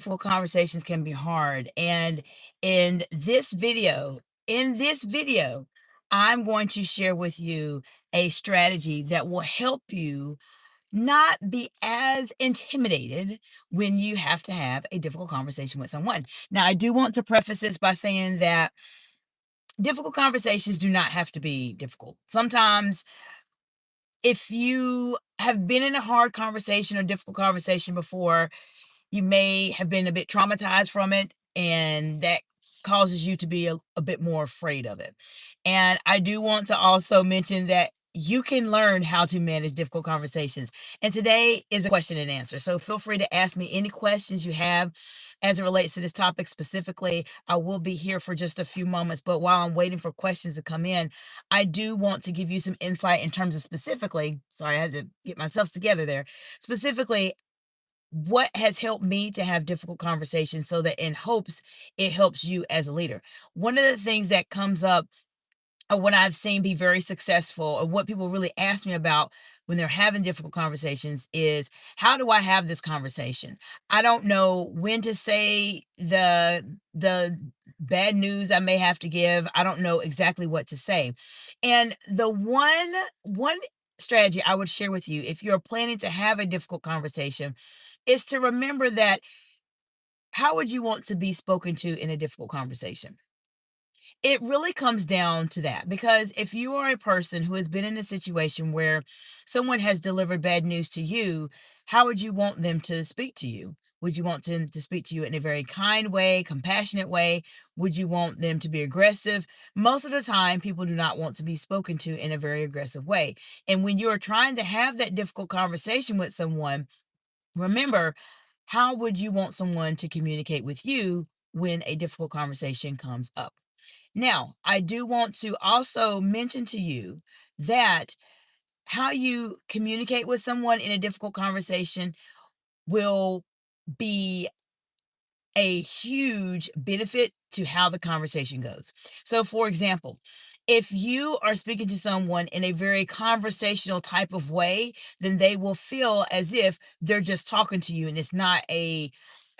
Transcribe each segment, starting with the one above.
difficult conversations can be hard. And in this video, in this video, I'm going to share with you a strategy that will help you not be as intimidated when you have to have a difficult conversation with someone. Now, I do want to preface this by saying that difficult conversations do not have to be difficult. Sometimes, if you have been in a hard conversation or difficult conversation before, you may have been a bit traumatized from it, and that causes you to be a bit more afraid of it. And I do want to also mention that you can learn how to manage difficult conversations. And today is a question and answer. So feel free to ask me any questions you have as it relates to this topic specifically. I will be here for just a few moments, but while I'm waiting for questions to come in, I do want to give you some insight in terms of specifically, sorry, I had to get myself together there, specifically what has helped me to have difficult conversations so that in hopes it helps you as a leader. One of the things that comes up, or what I've seen be very successful, or what people really ask me about when they're having difficult conversations, is how do I have this conversation? I don't know when to say the bad news I may have to give. I don't know exactly what to say. And the one strategy I would share with you if you're planning to have a difficult conversation is to remember that how would you want to be spoken to in a difficult conversation? It really comes down to that, because if you are a person who has been in a situation where someone has delivered bad news to you, how would you want them to speak to you? Would you want them to speak to you in a very kind way, compassionate way? Would you want them to be aggressive? Most of the time, people do not want to be spoken to in a very aggressive way. And when you're trying to have that difficult conversation with someone, remember, how would you want someone to communicate with you when a difficult conversation comes up? Now, I do want to also mention to you that how you communicate with someone in a difficult conversation will be a huge benefit to how the conversation goes. So, for example, if you are speaking to someone in a very conversational type of way, then they will feel as if they're just talking to you and it's not a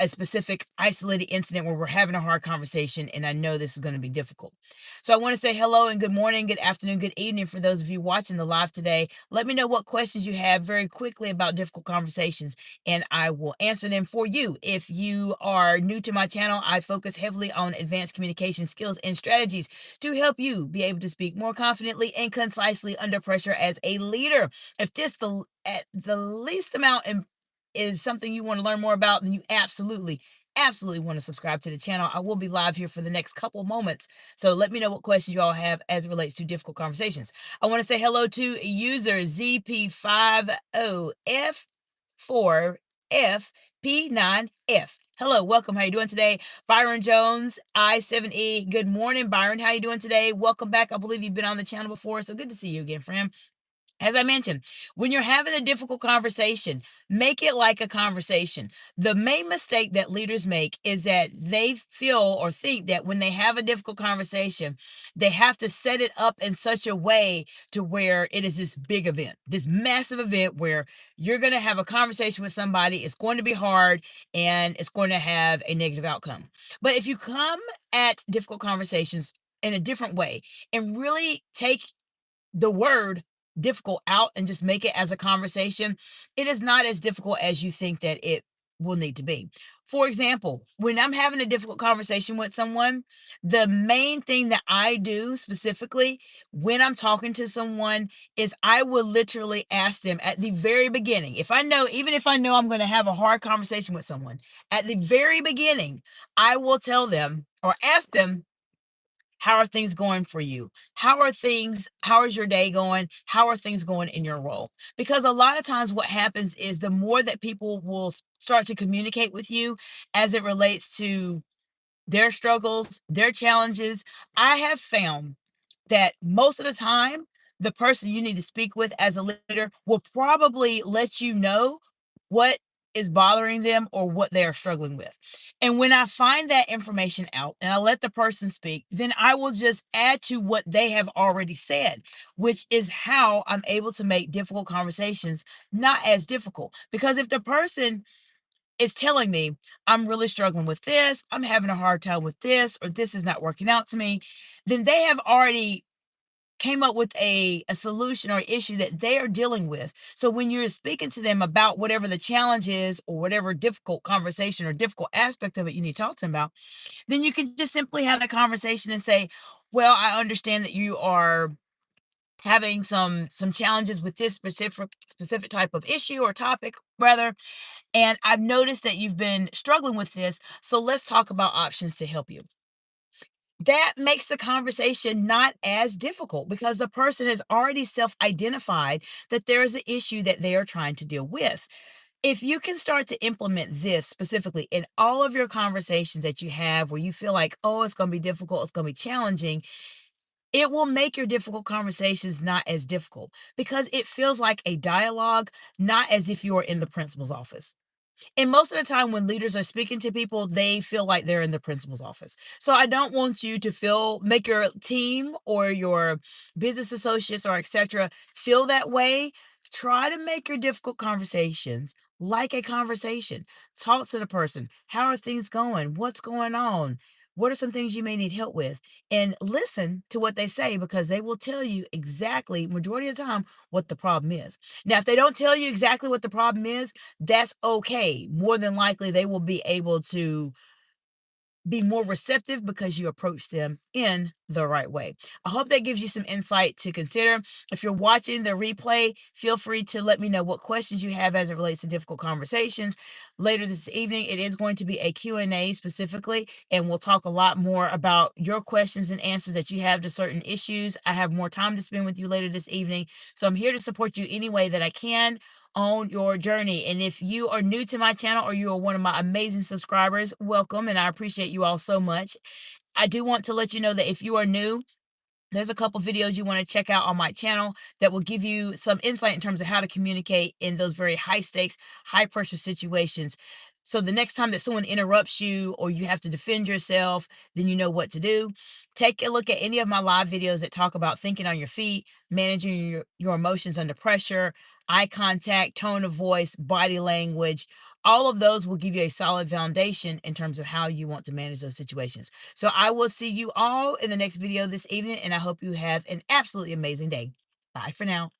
specific isolated incident where we're having a hard conversation and I know this is going to be difficult. So I want to say hello and good morning, good afternoon, good evening for those of you watching the live today. Let me know what questions you have very quickly about difficult conversations and I will answer them for you. If you are new to my channel, I focus heavily on advanced communication skills and strategies to help you be able to speak more confidently and concisely under pressure as a leader. If this at the least amount is something you want to learn more about, then you absolutely want to subscribe to the channel. I will be live here for the next couple moments. So let me know what questions you all have as it relates to difficult conversations. I want to say hello to user ZP50F4FP9F. Hello, welcome. How you doing today? Byron Jones, I7E. Good morning, Byron. How you doing today? Welcome back. I believe you've been on the channel before, so good to see you again, friend. As I mentioned, when you're having a difficult conversation, make it like a conversation. The main mistake that leaders make is that they feel or think that when they have a difficult conversation, they have to set it up in such a way to where it is this big event, this massive event where you're going to have a conversation with somebody. It's going to be hard and it's going to have a negative outcome. But if you come at difficult conversations in a different way and really take the word difficult out and just make it as a conversation, it is not as difficult as you think that it will need to be. For example, when I'm having a difficult conversation with someone, the main thing that I do specifically when I'm talking to someone is I will literally ask them at the very beginning. Even if I know I'm going to have a hard conversation with someone, at the very beginning, I will tell them or ask them, how are things going for you? How is your day going? How are things going in your role? Because a lot of times what happens is the more that people will start to communicate with you as it relates to their struggles, their challenges, I have found that most of the time, the person you need to speak with as a leader will probably let you know what is bothering them or what they are struggling with. And when I find that information out and I let the person speak, then I will just add to what they have already said, which is how I'm able to make difficult conversations not as difficult. Because if the person is telling me, I'm really struggling with this, I'm having a hard time with this, or this is not working out to me, then they have already came up with a solution or issue that they are dealing with. So when you're speaking to them about whatever the challenge is or whatever difficult conversation or difficult aspect of it you need to talk to them about, then you can just simply have that conversation and say, well, I understand that you are having some challenges with this specific type of issue or topic rather, and I've noticed that you've been struggling with this, so let's talk about options to help you. That makes the conversation not as difficult because the person has already self identified that there is an issue that they are trying to deal with. If you can start to implement this specifically in all of your conversations that you have where you feel like, oh, it's going to be difficult, it's going to be challenging, it will make your difficult conversations not as difficult because it feels like a dialogue, not as if you are in the principal's office. And most of the time when leaders are speaking to people, they feel like they're in the principal's office. So I don't want you to make your team or your business associates or etc. feel that way. Try to make your difficult conversations like a conversation. Talk to the person. How are things going? What's going on? What are some things you may need help with? And listen to what they say because they will tell you exactly, majority of the time, what the problem is. Now, if they don't tell you exactly what the problem is, that's okay. More than likely, they will be able to be more receptive because you approach them in the right way. I hope that gives you some insight to consider. If you're watching the replay, feel free to let me know what questions you have as it relates to difficult conversations. Later this evening, it is going to be a Q&A specifically, and we'll talk a lot more about your questions and answers that you have to certain issues. I have more time to spend with you later this evening, so I'm here to support you any way that I can on your journey. And if you are new to my channel or you are one of my amazing subscribers, welcome. And I appreciate you all so much. I do want to let you know that if you are new, there's a couple videos you want to check out on my channel that will give you some insight in terms of how to communicate in those very high stakes, high pressure situations. So the next time that someone interrupts you or you have to defend yourself, then you know what to do. Take a look at any of my live videos that talk about thinking on your feet, managing your emotions under pressure, eye contact, tone of voice, body language. All of those will give you a solid foundation in terms of how you want to manage those situations. So I will see you all in the next video this evening, and I hope you have an absolutely amazing day. Bye for now.